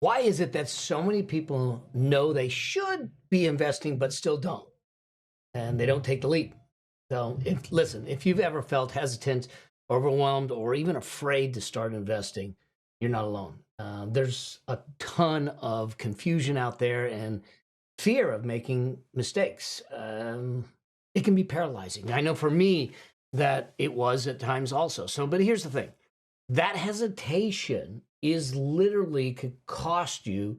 Why is it that so many people know they should be investing but still don't? And they don't take the leap. So, if you've ever felt hesitant, overwhelmed, or even afraid to start investing, you're not alone. There's a ton of confusion out there and fear of making mistakes. It can be paralyzing. I know for me that it was at times also. So, but here's the thing: that hesitation is literally could cost you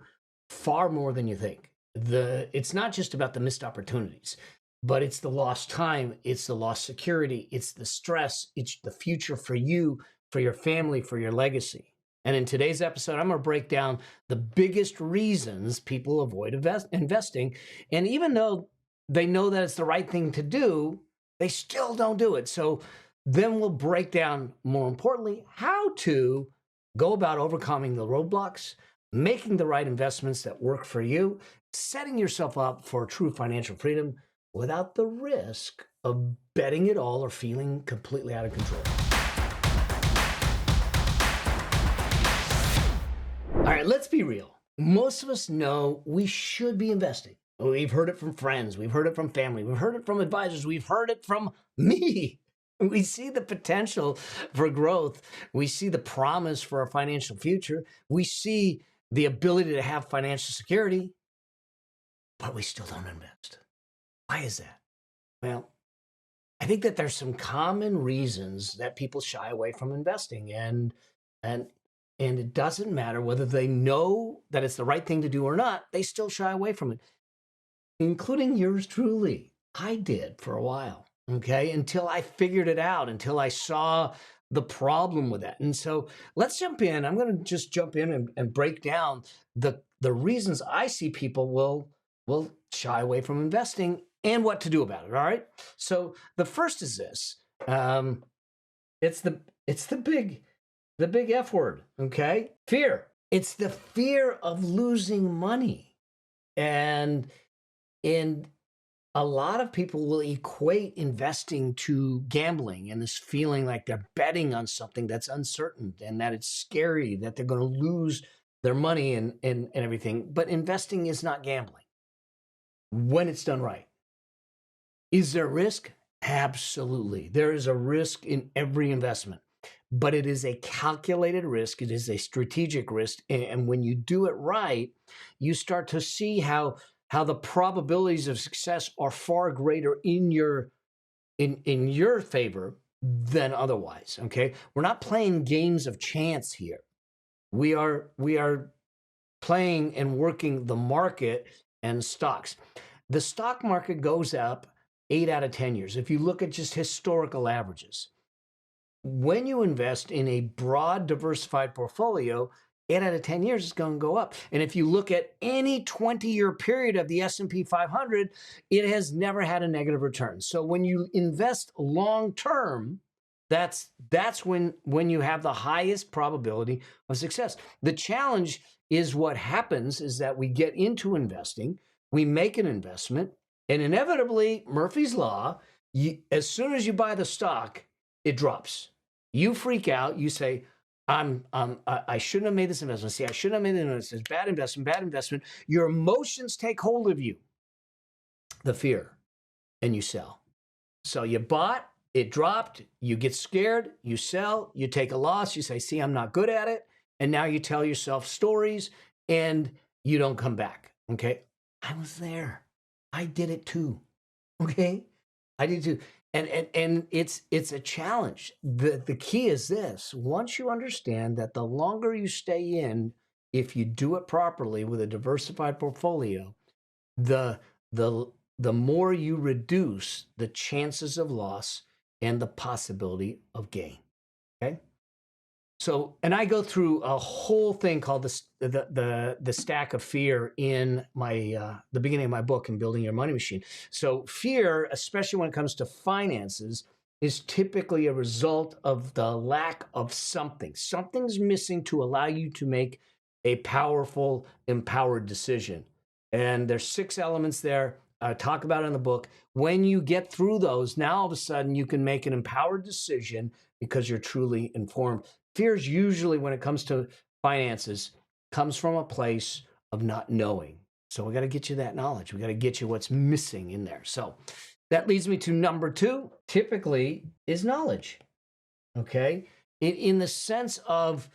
far more than you think. It's not just about the missed opportunities, but it's the lost time, it's the lost security, it's the stress, it's the future for you, for your family, for your legacy. And in today's episode, I'm going to break down the biggest reasons people avoid investing. And even though they know that it's the right thing to do, they still don't do it. So then we'll break down, more importantly, how to go about overcoming the roadblocks, making the right investments that work for you, setting yourself up for true financial freedom without the risk of betting it all or feeling completely out of control. All right, let's be real. Most of us know we should be investing. We've heard it from friends, we've heard it from family, we've heard it from advisors, we've heard it from me. We see the potential for growth. We see the promise for a financial future. We see the ability to have financial security, but we still don't invest. Why is that? Well, I think that there's some common reasons that people shy away from investing, and it doesn't matter whether they know that it's the right thing to do or not, they still shy away from it, including yours truly. I did for a while, okay, until I figured it out, until I saw the problem with that. And so let's jump in. I'm going to just jump in and break down the reasons I see people will shy away from investing and what to do about it. All right. So the first is this. It's the big F word. Okay. Fear. It's the fear of losing money. And a lot of people will equate investing to gambling and this feeling like they're betting on something that's uncertain and that it's scary, that they're going to lose their money and everything. But investing is not gambling when it's done right. Is there risk? Absolutely. There is a risk in every investment, but it is a calculated risk. It is a strategic risk. And when you do it right, you start to see how the probabilities of success are far greater in your favor than otherwise. Okay. We're not playing games of chance here. We are playing and working the market and stocks. The stock market goes up 8 out of 10 years. If you look at just historical averages, when you invest in a broad diversified portfolio, 8 out of 10 years is going to go up. And if you look at any 20-year period of the S&P 500, it has never had a negative return. So when you invest long term, that's when you have the highest probability of success. The challenge is what happens is that we get into investing, we make an investment, and inevitably, Murphy's Law, as soon as you buy the stock, it drops. You freak out. You say, I shouldn't have made this investment. See, I shouldn't have made this investment. It's bad investment, bad investment. Your emotions take hold of you, the fear, and you sell. So you bought, it dropped, you get scared, you sell, you take a loss, you say, see, I'm not good at it. And now you tell yourself stories and you don't come back. Okay. I was there. I did it too. Okay. I did too. And it's a challenge. The key is this: once you understand that the longer you stay in, if you do it properly with a diversified portfolio, the more you reduce the chances of loss and the possibility of gain. Okay. So, and I go through a whole thing called the stack of fear in my the beginning of my book, in Building Your Money Machine. So, fear, especially when it comes to finances, is typically a result of the lack of something. Something's missing to allow you to make a powerful, empowered decision. And there's 6 elements there. I talk about it in the book. When you get through those, now all of a sudden you can make an empowered decision because you're truly informed. Fear is usually, when it comes to finances, comes from a place of not knowing. So we got to get you that knowledge. We got to get you what's missing in there. So that leads me to number 2, typically is knowledge. Okay. In the sense of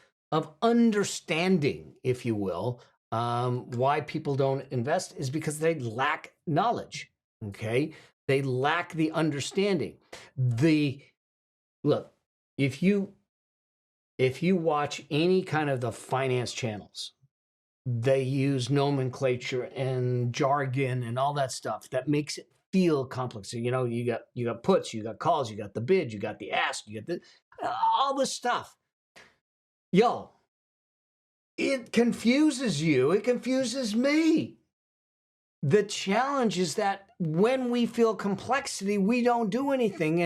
understanding, if you will, why people don't invest is because they lack knowledge. Okay. They lack the understanding. Look, if you watch any kind of the finance channels, they use nomenclature and jargon and all that stuff that makes it feel complex. So, you got puts, you got calls, you got the bid, you got the ask, you got all this stuff. Yo, it confuses you. It confuses me. The challenge is that when we feel complexity, we don't do anything.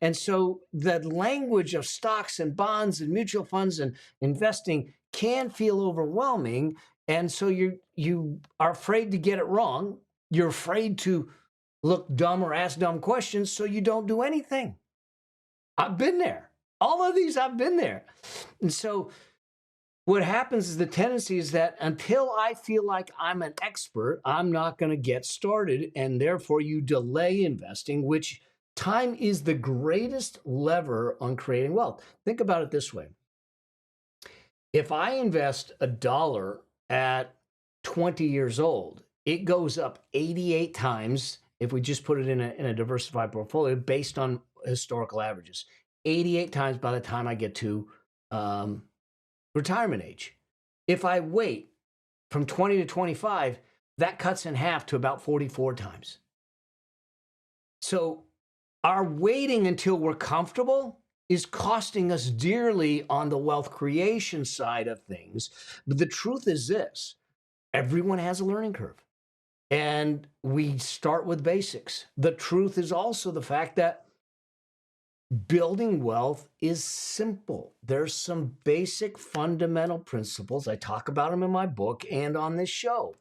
And so the language of stocks and bonds and mutual funds and investing can feel overwhelming. And so you are afraid to get it wrong. You're afraid to look dumb or ask dumb questions, so you don't do anything. I've been there. All of these, I've been there. And so what happens is the tendency is that until I feel like I'm an expert, I'm not going to get started. And therefore you delay investing, which time is the greatest lever on creating wealth. Think about it this way. If I invest $1 at 20 years old, it goes up 88 times if we just put it in a diversified portfolio based on historical averages. 88 times by the time I get to retirement age. If I wait from 20 to 25, that cuts in half to about 44 times. So our waiting until we're comfortable is costing us dearly on the wealth creation side of things. But the truth is this: everyone has a learning curve. And we start with basics. The truth is also the fact that building wealth is simple. There's some basic fundamental principles. I talk about them in my book and on this show,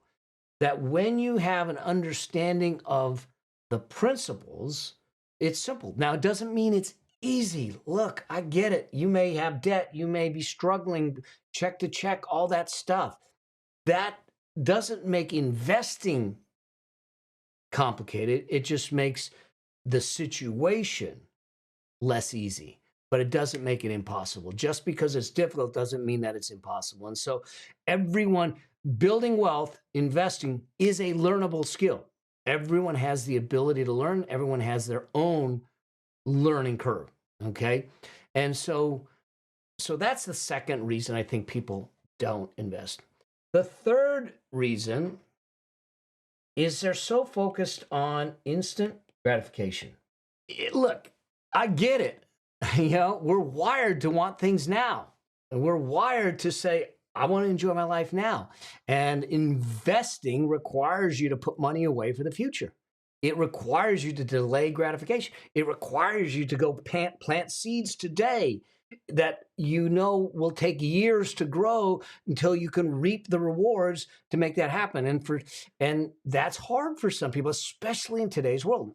that when you have an understanding of the principles, it's simple. Now, it doesn't mean it's easy. Look, I get it. You may have debt. You may be struggling, check to check, all that stuff. That doesn't make investing complicated. It just makes the situation less easy, but it doesn't make it impossible. Just because it's difficult doesn't mean that it's impossible. And so everyone, building wealth, investing is a learnable skill. Everyone has the ability to learn. Everyone has their own learning curve. Okay. And so that's the second reason I think people don't invest. The third reason is they're so focused on instant gratification. Look, I get it. We're wired to want things now. And we're wired to say, I want to enjoy my life now. And investing requires you to put money away for the future. It requires you to delay gratification. It requires you to go plant seeds today that will take years to grow until you can reap the rewards to make that happen. And that's hard for some people, especially in today's world.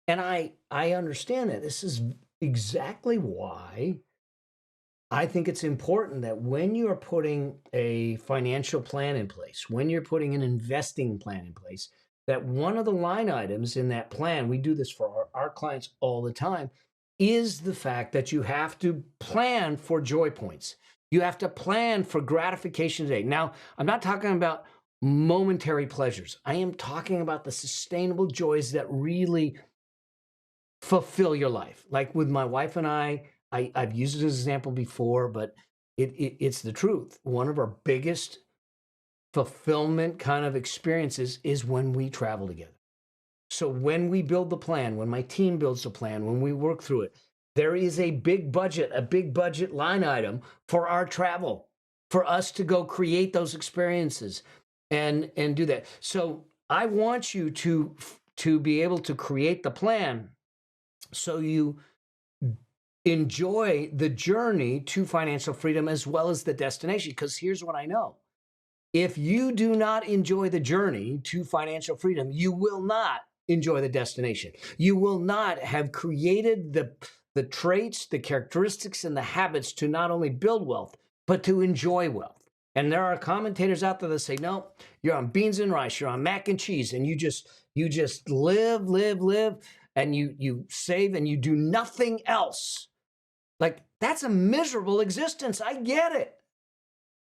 And I understand that. This is exactly why I think it's important that when you are putting a financial plan in place, when you're putting an investing plan in place, that one of the line items in that plan, we do this for our clients all the time, is the fact that you have to plan for joy points. You have to plan for gratification today. Now, I'm not talking about momentary pleasures. I am talking about the sustainable joys that really fulfill your life. Like with my wife and I've used it as an example before, but it's the truth. One of our biggest fulfillment kind of experiences is when we travel together. So when we build the plan, when my team builds the plan, when we work through it, there is a big budget line item for our travel, for us to go create those experiences and do that. So I want you to be able to create the plan so you enjoy the journey to financial freedom as well as the destination. Because here's what I know. If you do not enjoy the journey to financial freedom, you will not enjoy the destination. You will not have created the traits, the characteristics, and the habits to not only build wealth, but to enjoy wealth. And there are commentators out there that say, no, you're on beans and rice, you're on mac and cheese, and you just live, and you save and you do nothing else. Like, that's a miserable existence. I get it.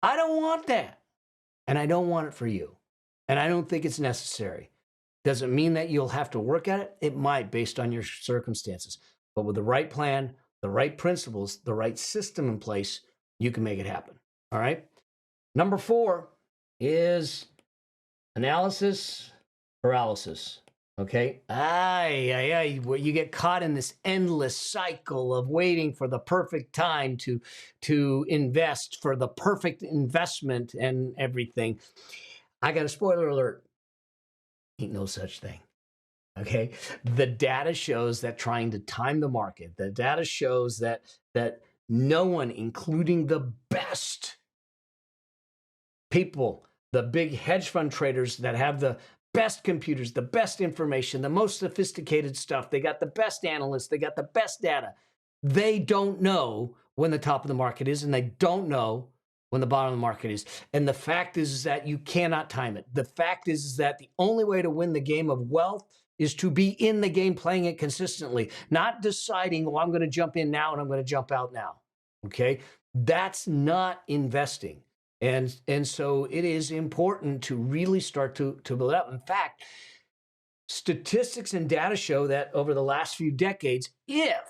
I don't want that. And I don't want it for you. And I don't think it's necessary. Does it mean that you'll have to work at it? It might, based on your circumstances. But with the right plan, the right principles, the right system in place, you can make it happen. All right? Number 4 is analysis paralysis. Okay? You get caught in this endless cycle of waiting for the perfect time to invest, for the perfect investment and everything. I got a spoiler alert. Ain't no such thing. Okay? The data shows that trying to time the market, the data shows that no one, including the best people, the big hedge fund traders that have the best computers, the best information, the most sophisticated stuff, they got the best analysts, they got the best data. They don't know when the top of the market is, and they don't know when the bottom of the market is. And the fact is that you cannot time it. The fact is that the only way to win the game of wealth is to be in the game, playing it consistently, not deciding, well, I'm going to jump in now and I'm going to jump out now. Okay? That's not investing. And so it is important to really start to build up. In fact, statistics and data show that over the last few decades, if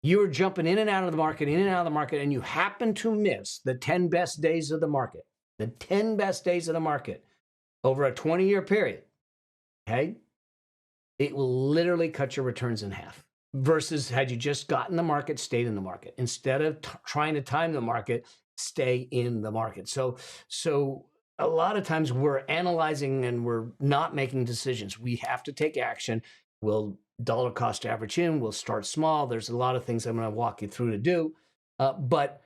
you're jumping in and out of the market, and you happen to miss the 10 best days of the market, over a 20-year period, okay, it will literally cut your returns in half. Versus had you just gotten the market, stayed in the market. Instead of trying to time the market, stay in the market. So a lot of times we're analyzing and we're not making decisions. We have to take action. We'll dollar cost average in. We'll start small. There's a lot of things I'm going to walk you through to do, but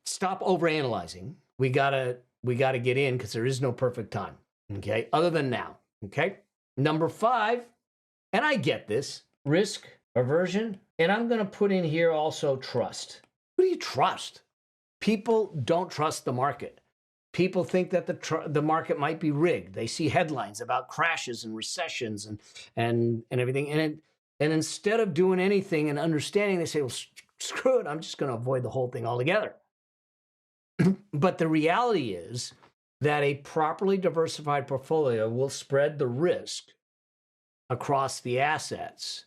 stop overanalyzing. We gotta get in because there is no perfect time. Okay, other than now. Okay, number 5, and I get this, risk aversion, and I'm going to put in here also trust. Who do you trust? People don't trust the market. People think that the market might be rigged. They see headlines about crashes and recessions and everything. And instead of doing anything and understanding, they say, well, screw it, I'm just going to avoid the whole thing altogether. But the reality is that a properly diversified portfolio will spread the risk across the assets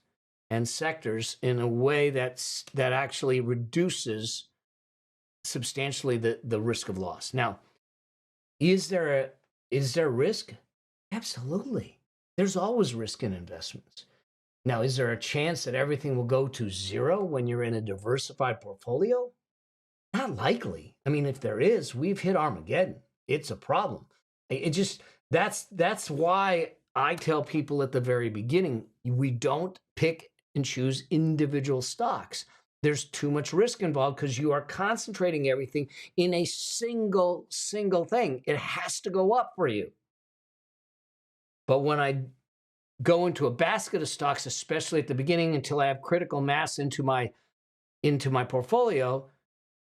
and sectors in a way that actually reduces substantially the risk of loss. Now, is there risk? Absolutely. There's always risk in investments. Now, is there a chance that everything will go to zero when you're in a diversified portfolio? Not likely. I mean, if there is, we've hit Armageddon. It's a problem. That's why I tell people at the very beginning, we don't pick and choose individual stocks. There's too much risk involved because you are concentrating everything in a single thing. It has to go up for you. But when I go into a basket of stocks, especially at the beginning, until I have critical mass into my portfolio,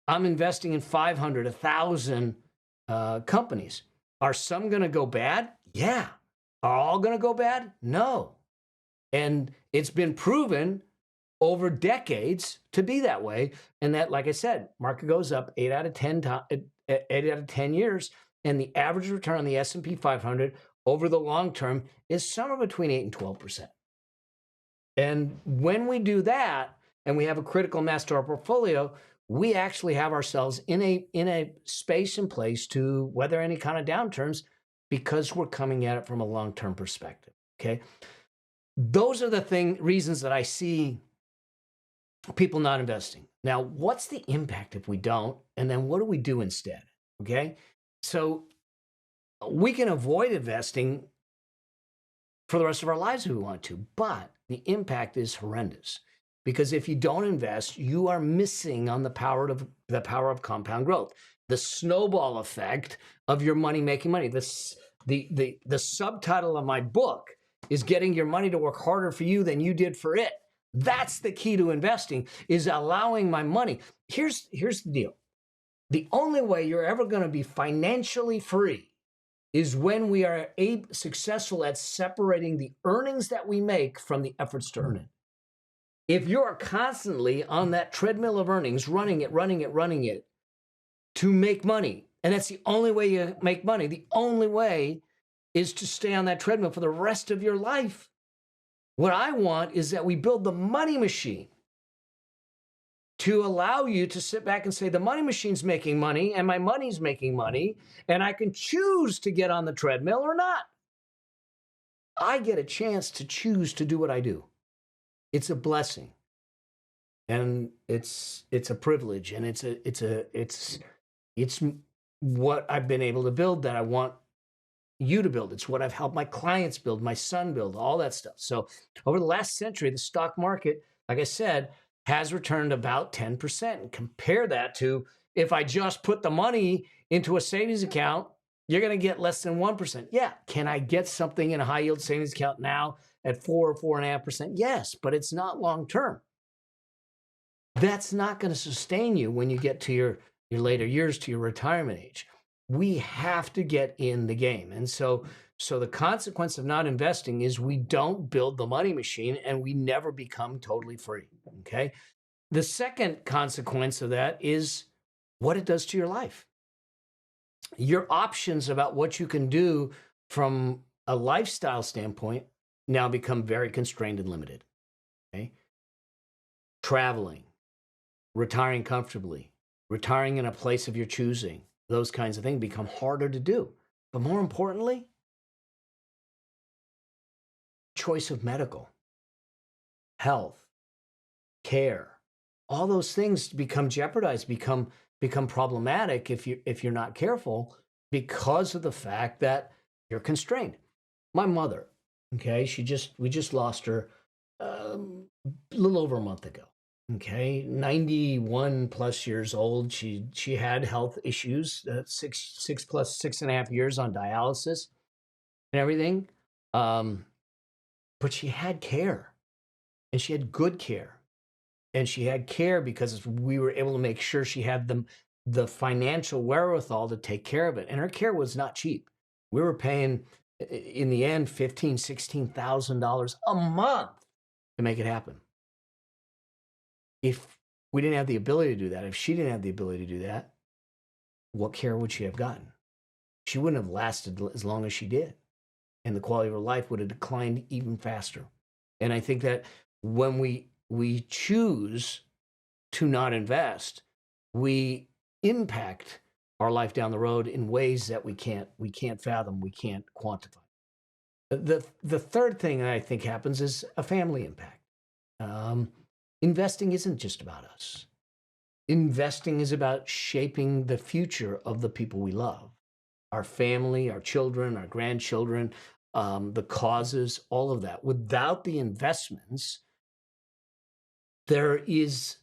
I'm investing in 500, 1,000 companies. Are some going to go bad? Yeah. Are all going to go bad? No. And it's been proven over decades to be that way. And that, like I said, market goes up 8 out of 10 years. And the average return on the S&P 500 over the long term is somewhere between 8 and 12%. And when we do that, and we have a critical mass to our portfolio, we actually have ourselves in a space and place to weather any kind of downturns because we're coming at it from a long-term perspective. Okay. Those are the reasons that I see people not investing. Now, what's the impact if we don't? And then what do we do instead? Okay. So we can avoid investing for the rest of our lives if we want to, but the impact is horrendous. Because if you don't invest, you are missing on the power of compound growth, the snowball effect of your money making money. The subtitle of my book is getting your money to work harder for you than you did for it. That's the key to investing, is allowing my money. Here's the deal. The only way you're ever going to be financially free is when we are successful at separating the earnings that we make from the efforts to earn it. If you're constantly on that treadmill of earnings, running it to make money, and that's the only way you make money, the only way is to stay on that treadmill for the rest of your life. What I want is that we build the money machine to allow you to sit back and say, the money machine's making money and my money's making money, and I can choose to get on the treadmill or not. I get a chance to choose to do what I do. It's a blessing. And it's a privilege, and it's what I've been able to build that I want you to build. It's what I've helped my clients build, my son build, all that stuff. So over the last century, the stock market, like I said, has returned about 10%. And compare that to if I just put the money into a savings account, you're going to get less than 1%. Yeah. Can I get something in a high yield savings account now at 4 or 4.5%? Yes, but it's not long term. That's not going to sustain you when you get to your later years, to your retirement age. We have to get in the game. And so the consequence of not investing is we don't build the money machine and we never become totally free. Okay. The second consequence of that is what it does to your life. Your options about what you can do from a lifestyle standpoint now become very constrained and limited. Okay. Traveling, retiring comfortably, retiring in a place of your choosing, those kinds of things become harder to do. But more importantly, choice of medical, health, care, all those things become jeopardized, become problematic if you're not careful because of the fact that you're constrained. My mother, okay, we just lost her a little over a month ago. Okay, 91 plus years old. She had health issues, 6.5 years on dialysis and everything. But she had care, and she had good care, and she had care because we were able to make sure she had the financial wherewithal to take care of it. And her care was not cheap. We were paying, in the end, $15,000, $16,000 a month to make it happen. If we didn't have the ability to do that, if she didn't have the ability to do that, what care would she have gotten? She wouldn't have lasted as long as she did. And the quality of her life would have declined even faster. And I think that when we choose to not invest, we impact our life down the road in ways that we can't fathom, we can't quantify. The third thing that I think happens is a family impact. Investing isn't just about us. Investing is about shaping the future of the people we love, our family, our children, our grandchildren, the causes, all of that. Without the investments, there is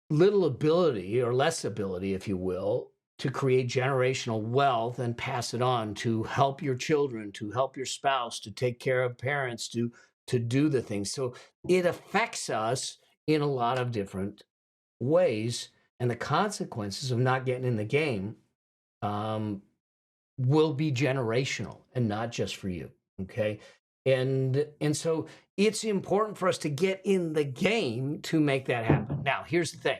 little ability or less ability, if you will, to create generational wealth and pass it on, to help your children, to help your spouse, to take care of parents, to do the things. So it affects us in a lot of different ways. And the consequences of not getting in the game will be generational and not just for you. Okay. And so it's important for us to get in the game to make that happen. Now, here's the thing.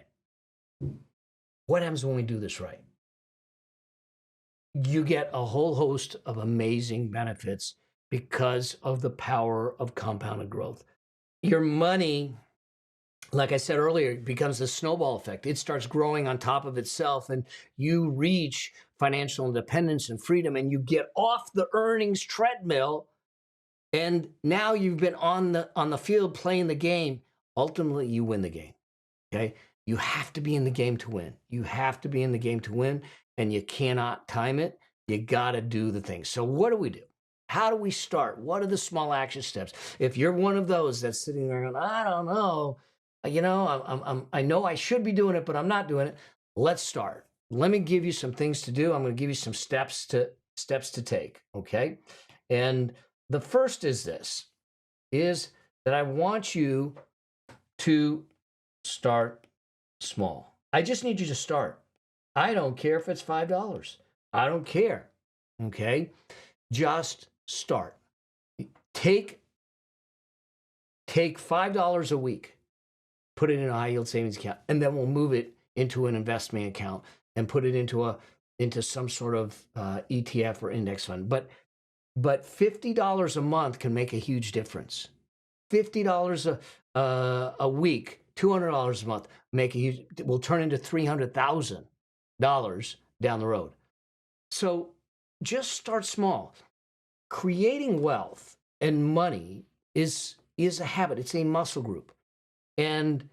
What happens when we do this right? You get a whole host of amazing benefits because of the power of compounded growth. Your money, like I said earlier, becomes a snowball effect. It starts growing on top of itself, and you reach financial independence and freedom, and you get off the earnings treadmill, and now you've been on the field playing the game. Ultimately, you win the game. Okay? You have to be in the game to win. You have to be in the game to win, and you cannot time it. You got to do the things. So what do? How do we start? What are the small action steps? If you're one of those that's sitting there going, I don't know, I know I should be doing it, but I'm not doing it. Let's start. Let me give you some things to do. I'm going to give you some steps to take. Okay. And the first is that I want you to start small. I just need you to start. I don't care if it's $5. I don't care. Okay? Just start. Take $5 a week, put it in a high yield savings account, and then we'll move it into an investment account and put it into some sort of ETF or index fund. But $50 a month can make a huge difference. $50 a week, $200 a month will turn into $300,000 down the road. So just start small. Creating wealth and money is a habit. It's a muscle group. And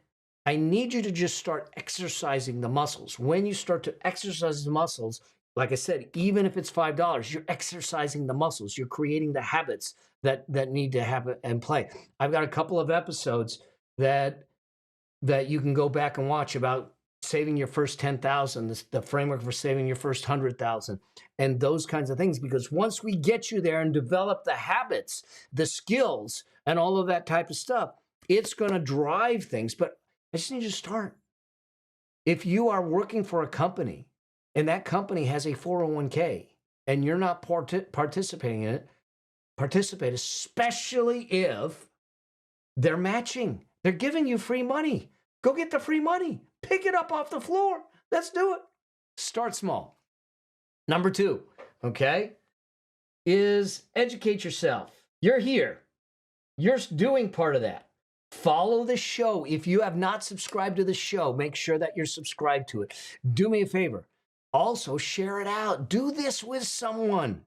I need you to just start exercising the muscles. When you start to exercise the muscles, like I said, even if it's $5, you're exercising the muscles. You're creating the habits that need to happen and play. I've got a couple of episodes that you can go back and watch about saving your first 10,000, the framework for saving your first 100,000, and those kinds of things. Because once we get you there and develop the habits, the skills, and all of that type of stuff, it's going to drive things. But I just need you to start. If you are working for a company and that company has a 401k and you're not participating in it, participate, especially if they're matching. They're giving you free money. Go get the free money. Pick it up off the floor. Let's do it. Start small. Number 2, okay, is educate yourself. You're here. You're doing part of that. Follow the show. If you have not subscribed to the show, make sure that you're subscribed to it. Do me a favor. Also, share it out. Do this with someone.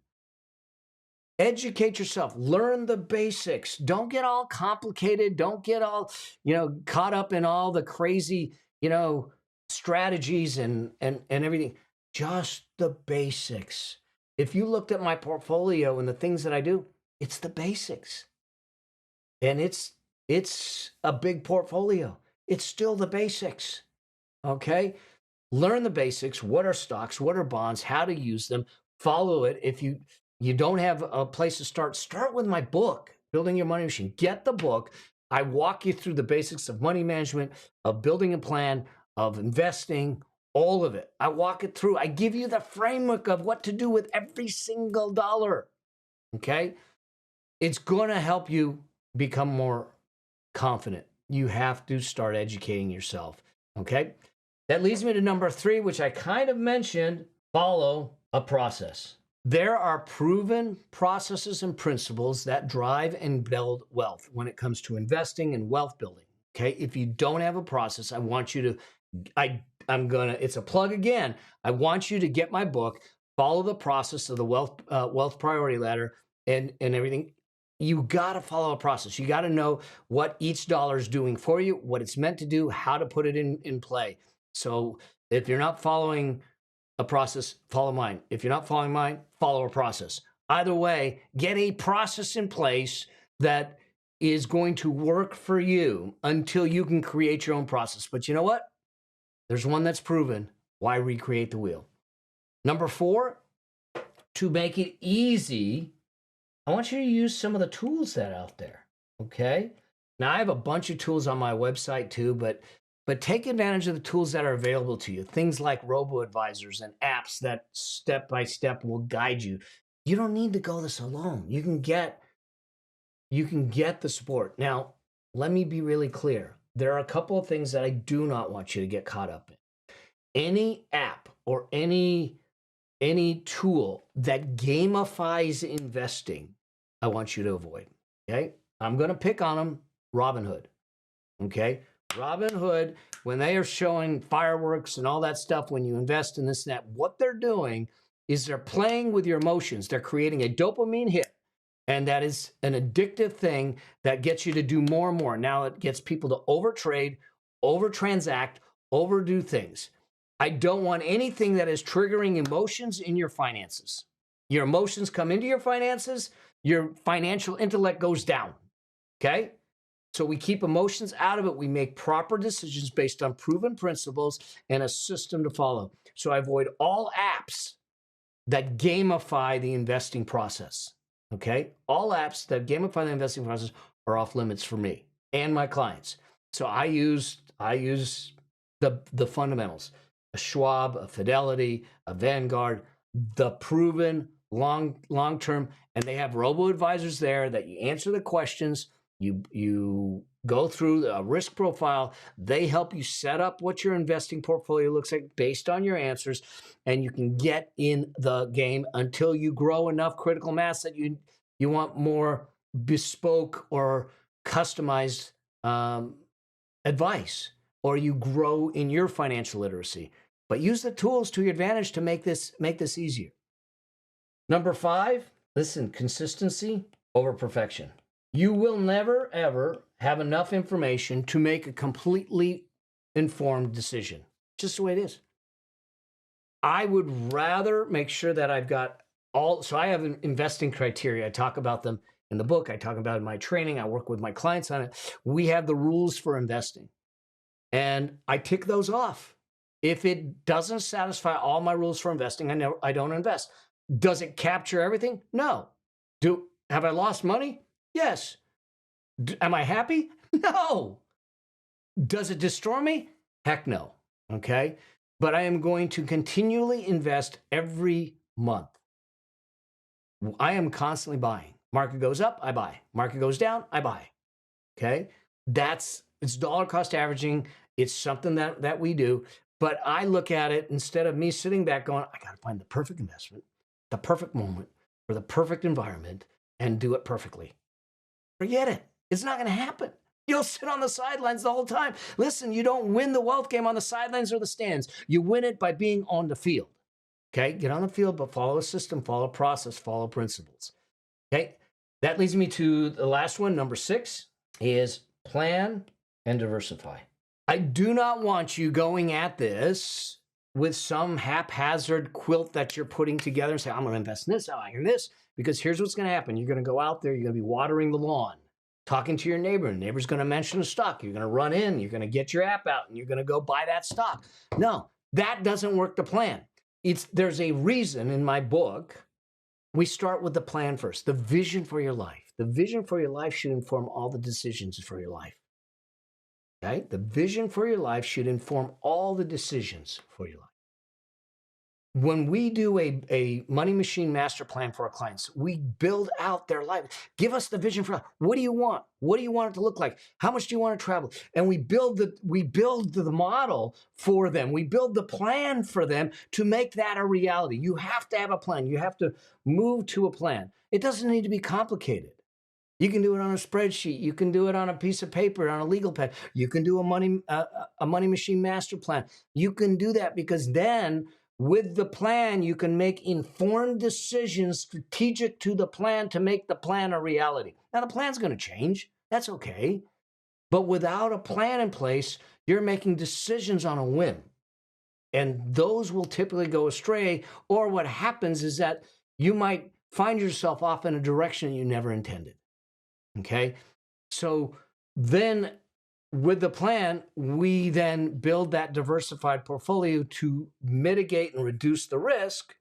Educate yourself. Learn the basics. Don't get all complicated. Don't get all, caught up in all the crazy, strategies and everything. Just the basics. If you looked at my portfolio and the things that I do, it's the basics. And it's a big portfolio. It's still the basics. Okay? Learn the basics. What are stocks? What are bonds? How to use them. Follow it. If you don't have a place to start with my book, Building Your Money Machine. Get the book. I walk you through the basics of money management, of building a plan, of investing, all of it. I walk it through. I give you the framework of what to do with every single dollar. Okay? It's going to help you become more confident. You have to start educating yourself. Okay? That leads me to number 3, which I kind of mentioned. Follow a process. There are proven processes and principles that drive and build wealth when it comes to investing and wealth building. Okay. If you don't have a process, I want you to, it's a plug again. I want you to get my book, follow the process of the wealth priority ladder and everything. You got to follow a process. You got to know what each dollar is doing for you, what it's meant to do, how to put it in play. So if you're not following a process, follow mine. If you're not following mine, follow a process. Either way, get a process in place that is going to work for you until you can create your own process. But you know what? There's one that's proven. Why recreate the wheel? Number 4, to make it easy, I want you to use some of the tools that are out there. Okay? Now, I have a bunch of tools on my website too, but take advantage of the tools that are available to you. Things like robo-advisors and apps that step by step will guide you. You don't need to go this alone. You can get the support. Now, let me be really clear. There are a couple of things that I do not want you to get caught up in. Any app or any tool that gamifies investing, I want you to avoid. Okay? I'm going to pick on them. Robinhood. Okay? Robinhood, when they are showing fireworks and all that stuff, when you invest in this and that, what they're doing is they're playing with your emotions. They're creating a dopamine hit. And that is an addictive thing that gets you to do more and more. Now it gets people to overtrade, overtransact, overdo things. I don't want anything that is triggering emotions in your finances. Your emotions come into your finances, your financial intellect goes down. Okay? So we keep emotions out of it. We make proper decisions based on proven principles and a system to follow. So I avoid all apps that gamify the investing process. Okay? All apps that gamify the investing process are off limits for me and my clients. So I use the fundamentals, a Schwab, a Fidelity, a Vanguard, the proven long term, and they have robo-advisors there that you answer the questions, you go through a risk profile, they help you set up what your investing portfolio looks like based on your answers, and you can get in the game until you grow enough critical mass that you want more bespoke or customized advice, or you grow in your financial literacy. But use the tools to your advantage to make this easier. Number 5, listen, consistency over perfection. You will never, ever have enough information to make a completely informed decision. Just the way it is. I would rather make sure that I've got so I have investing criteria. I talk about them in the book. I talk about it in my training. I work with my clients on it. We have the rules for investing, and I tick those off. If it doesn't satisfy all my rules for investing, I don't invest. Does it capture everything? No. Have I lost money? Yes. Am I happy? No. Does it destroy me? Heck no. Okay. But I am going to continually invest every month. I am constantly buying. Market goes up, I buy. Market goes down, I buy. Okay. It's dollar cost averaging. It's something that we do. But I look at it, instead of me sitting back going, I got to find the perfect investment, the perfect moment, for the perfect environment, and do it perfectly. Forget it. It's not going to happen. You'll sit on the sidelines the whole time. Listen, you don't win the wealth game on the sidelines or the stands. You win it by being on the field. Okay? Get on the field, but follow a system, follow a process, follow principles. Okay? That leads me to the last one. Number 6 is plan and diversify. I do not want you going at this with some haphazard quilt that you're putting together and say, I'm going to invest in this, I'm in this, because here's what's going to happen. You're going to go out there, you're going to be watering the lawn, talking to your neighbor, and the neighbor's going to mention a stock. You're going to run in, you're going to get your app out, and you're going to go buy that stock. No, that doesn't work the plan. There's a reason in my book. We start with the plan first, the vision for your life. The vision for your life should inform all the decisions for your life. Okay? The vision for your life should inform all the decisions for your life. When we do a money machine master plan for our clients, we build out their life. Give us the vision for life. What do you want? What do you want it to look like? How much do you want to travel? And we build the model for them. We build the plan for them to make that a reality. You have to have a plan. You have to move to a plan. It doesn't need to be complicated. You can do it on a spreadsheet. You can do it on a piece of paper, on a legal pad. You can do a money machine master plan. You can do that, because then with the plan, you can make informed decisions strategic to the plan to make the plan a reality. Now, the plan's going to change. That's okay. But without a plan in place, you're making decisions on a whim. And those will typically go astray. Or what happens is that you might find yourself off in a direction you never intended. Okay? So then, with the plan, we then build that diversified portfolio to mitigate and reduce the risk,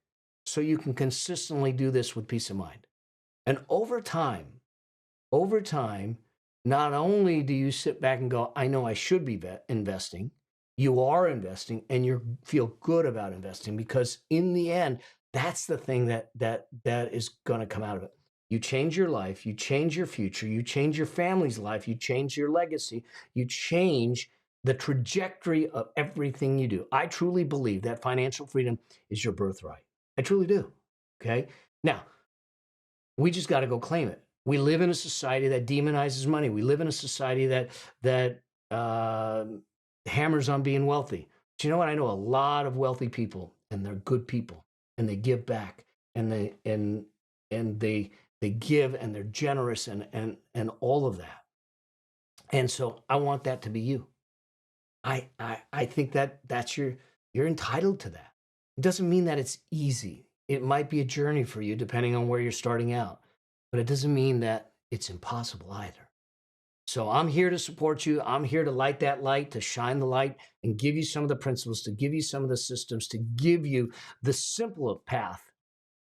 so you can consistently do this with peace of mind. And over time, not only do you sit back and go, I know I should be investing, you are investing, and you feel good about investing, because in the end, that's the thing that is going to come out of it. You change your life, you change your future, you change your family's life, you change your legacy, you change the trajectory of everything you do. I truly believe that financial freedom is your birthright. I truly do. Okay? Now, we just got to go claim it. We live in a society that demonizes money. We live in a society that hammers on being wealthy. But you know what? I know a lot of wealthy people, and they're good people, and they give back, and they give, and they're generous, and all of that. And so I want that to be you. I think that's you're entitled to that. It doesn't mean that it's easy. It might be a journey for you depending on where you're starting out, but it doesn't mean that it's impossible either. So I'm here to support you. I'm here to light that light, to shine the light, and give you some of the principles, to give you some of the systems, to give you the simpler path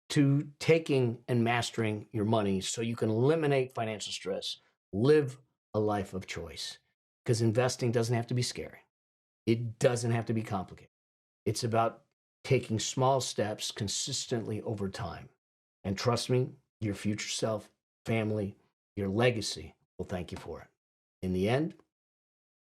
to taking and mastering your money, so you can eliminate financial stress, live a life of choice. Because investing doesn't have to be scary. It doesn't have to be complicated. It's about taking small steps consistently over time. And trust me, your future self, family, your legacy will thank you for it. In the end,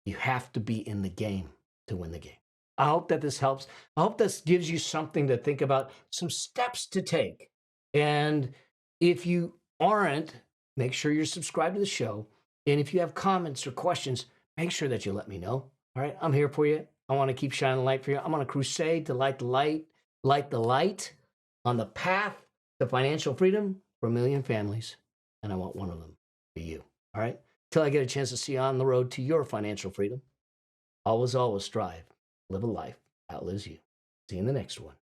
you have to be in the game to win the game. I hope that this helps. I hope this gives you something to think about, some steps to take. And if you aren't, make sure you're subscribed to the show. And if you have comments or questions, make sure that you let me know. All right, I'm here for you. I want to keep shining the light for you. I'm on a crusade to light the light on the path to financial freedom for a million families. And I want one of them to be you. All right, till I get a chance to see you on the road to your financial freedom. Always strive. Live a life outlives you. See you in the next one.